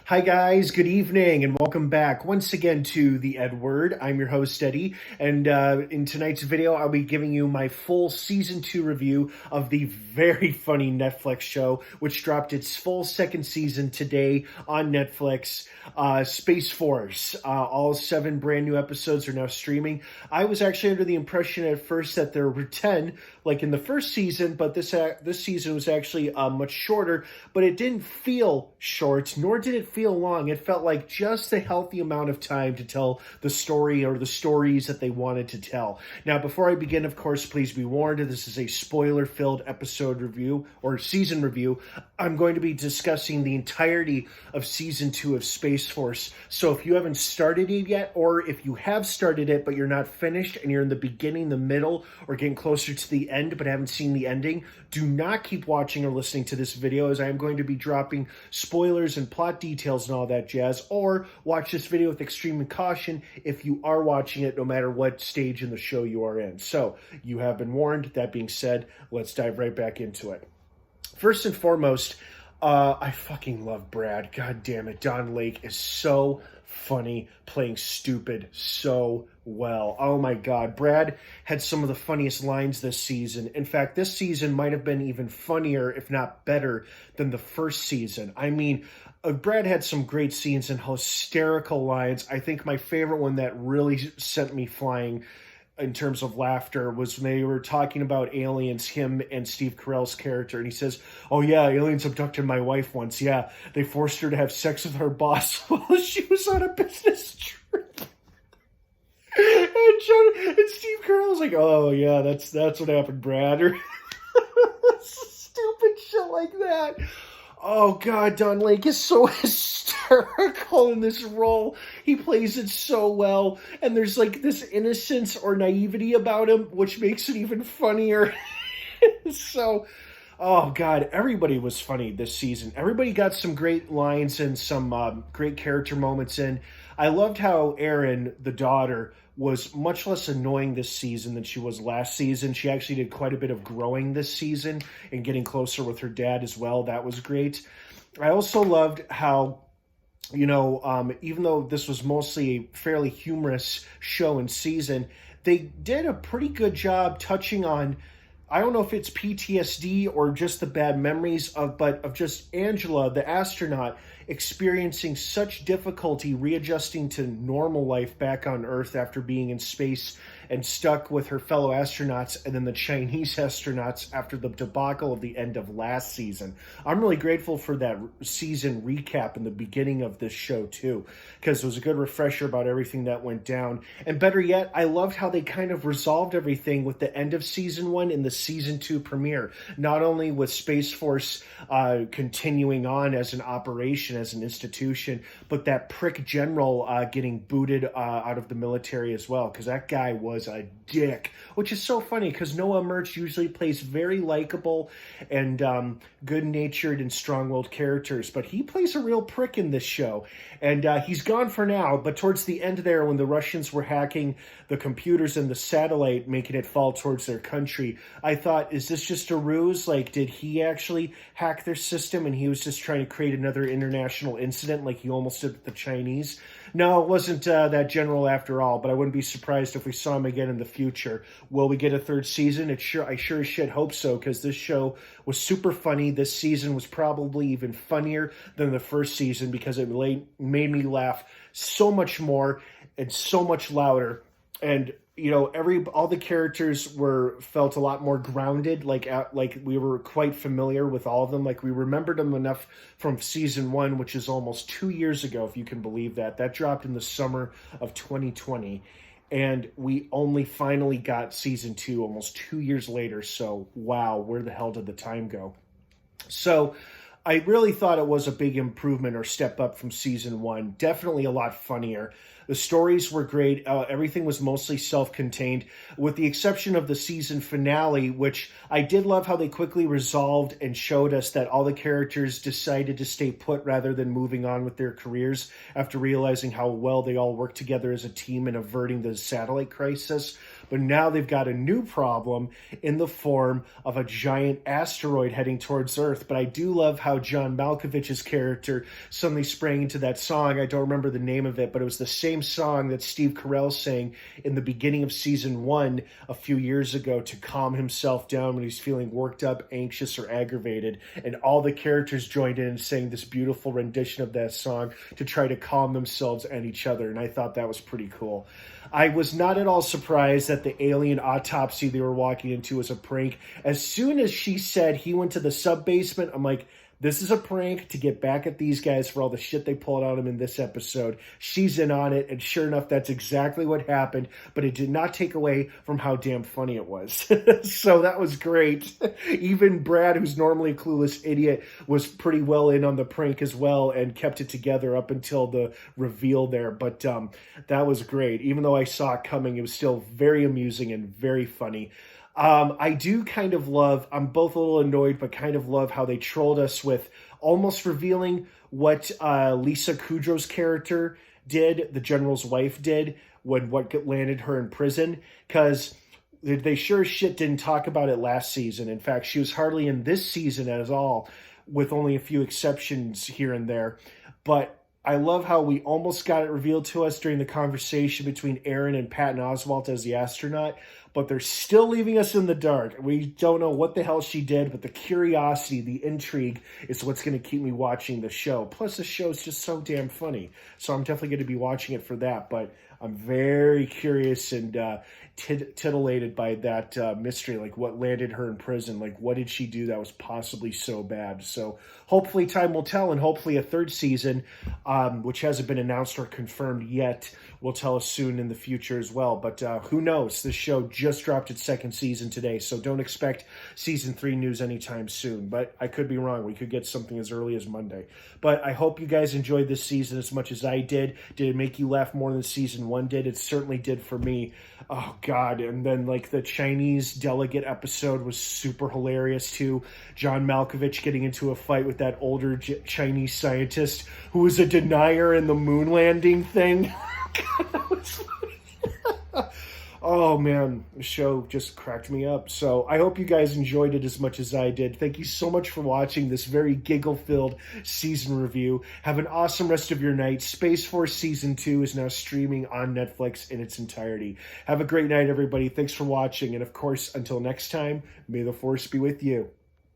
Hi guys, good evening and welcome back once again to the EdWord. I'm your host Eddie, and in tonight's video I'll be giving you my full Season 2 review of the very funny Netflix show, which dropped its full second season today on Netflix, Space Force. All 7 brand new episodes are now streaming. I was actually under the impression at first that there were 10, like in the first season, but this season was actually much shorter, but it didn't feel short, nor did it feel long. It felt like just a healthy amount of time to tell the story or the stories that they wanted to tell. Now, before I begin, of course, please be warned, this is a spoiler-filled episode review or season review. I'm going to be discussing the entirety of Season 2 of Space Force. So if you haven't started it yet, or if you have started it but you're not finished and you're in the beginning, the middle, or getting closer to the end but haven't seen the ending, do not keep watching or listening to this video, as I am going to be dropping spoilers and plot details and all that jazz, or watch this video with extreme caution if you are watching it, no matter what stage in the show you are in. So you have been warned. That being said, let's dive right back into it. First and foremost, I fucking love Brad. God damn it. Don Lake is so funny, playing stupid so well. Oh my God. Brad had some of the funniest lines this season. In fact, this season might have been even funnier, if not better, than the first season. I mean, Brad had some great scenes and hysterical lines. I think my favorite one that really sent me flying in terms of laughter was when they were talking about aliens, him and Steve Carell's character, and he says, "Oh yeah, aliens abducted my wife once. Yeah, they forced her to have sex with her boss while she was on a business trip." And Steve Carell's like, "Oh yeah, that's what happened, Brad," or stupid shit like that. Oh God, Don Lake is so hysterical in this role. He plays it so well, and there's like this innocence or naivety about him, which makes it even funnier. So, oh God, everybody was funny this season. Everybody got some great lines and some great character moments in. I loved how Erin, the daughter, was much less annoying this season than she was last season. She actually did quite a bit of growing this season and getting closer with her dad as well. That was great. I also loved how, even though this was mostly a fairly humorous show and season, they did a pretty good job touching on, I don't know if it's PTSD or just the bad memories of just Angela, the astronaut, experiencing such difficulty readjusting to normal life back on Earth after being in space and stuck with her fellow astronauts and then the Chinese astronauts after the debacle of the end of last season. I'm really grateful for that season recap in the beginning of this show too, because it was a good refresher about everything that went down. And better yet, I loved how they kind of resolved everything with the end of Season 1 in the Season 2 premiere, not only with Space Force continuing on as an operation, as an institution, but that prick general getting booted out of the military as well, because that guy was a dick, which is so funny because Noah Murch usually plays very likable and good-natured and strong-willed characters, but he plays a real prick in this show, and he's gone for now. But towards the end there, when the Russians were hacking the computers and the satellite, making it fall towards their country, I thought, is this just a ruse? Like, did he actually hack their system and he was just trying to create another international incident like he almost did with the Chinese? No, it wasn't that general after all, but I wouldn't be surprised if we saw him again in the future. Will we get a third season? I sure as shit hope so, because this show was super funny. This season was probably even funnier than the first season because it made me laugh so much more and so much louder. And all the characters felt a lot more grounded, like we were quite familiar with all of them. Like we remembered them enough from Season 1, which is almost 2 years ago, if you can believe that. That dropped in the summer of 2020. And we only finally got Season 2 almost 2 years later. So, wow, where the hell did the time go? So, I really thought it was a big improvement or step up from Season 1. Definitely a lot funnier. The stories were great. Everything was mostly self-contained, with the exception of the season finale, which I did love how they quickly resolved and showed us that all the characters decided to stay put rather than moving on with their careers after realizing how well they all worked together as a team in averting the satellite crisis. but now they've got a new problem in the form of a giant asteroid heading towards Earth. But I do love how John Malkovich's character suddenly sprang into that song. I don't remember the name of it, but it was the same song that Steve Carell sang in the beginning of season 1 a few years ago to calm himself down when he's feeling worked up, anxious, or aggravated. And all the characters joined in and sang this beautiful rendition of that song to try to calm themselves and each other. And I thought that was pretty cool. I was not at all surprised that the alien autopsy they were walking into was a prank. As soon as she said he went to the sub-basement, I'm like, this is a prank to get back at these guys for all the shit they pulled on him in this episode. She's in on it, and sure enough, that's exactly what happened, but it did not take away from how damn funny it was. So that was great. Even Brad, who's normally a clueless idiot, was pretty well in on the prank as well and kept it together up until the reveal there. But that was great. Even though I saw it coming, it was still very amusing and very funny. I do kind of love, I'm both a little annoyed, but kind of love how they trolled us with almost revealing what Lisa Kudrow's character did, the general's wife did, when what landed her in prison. Because they sure as shit didn't talk about it last season. In fact, she was hardly in this season at all, with only a few exceptions here and there. But I love how we almost got it revealed to us during the conversation between Aaron and Patton Oswalt as the astronaut, but they're still leaving us in the dark. We don't know what the hell she did, but the curiosity, the intrigue is what's going to keep me watching the show. Plus, the show is just so damn funny. So I'm definitely going to be watching it for that, but I'm very curious and titillated by that mystery, like what landed her in prison, like what did she do that was possibly so bad. So hopefully time will tell, and hopefully a third season, which hasn't been announced or confirmed yet, will tell us soon in the future as well. But who knows? This show just dropped its second season today, so don't expect season 3 news anytime soon. But I could be wrong. We could get something as early as Monday. But I hope you guys enjoyed this season as much as I did. Did it make you laugh more than season 1 did? It certainly did for me. Oh, God. And then, like, the Chinese delegate episode was super hilarious, too. John Malkovich getting into a fight with that older Chinese scientist who was a denier in the moon landing thing. God, that was funny. Oh, man. The show just cracked me up. So I hope you guys enjoyed it as much as I did. Thank you so much for watching this very giggle-filled season review. Have an awesome rest of your night. Space Force Season 2 is now streaming on Netflix in its entirety. Have a great night, everybody. Thanks for watching. And, of course, until next time, may the Force be with you.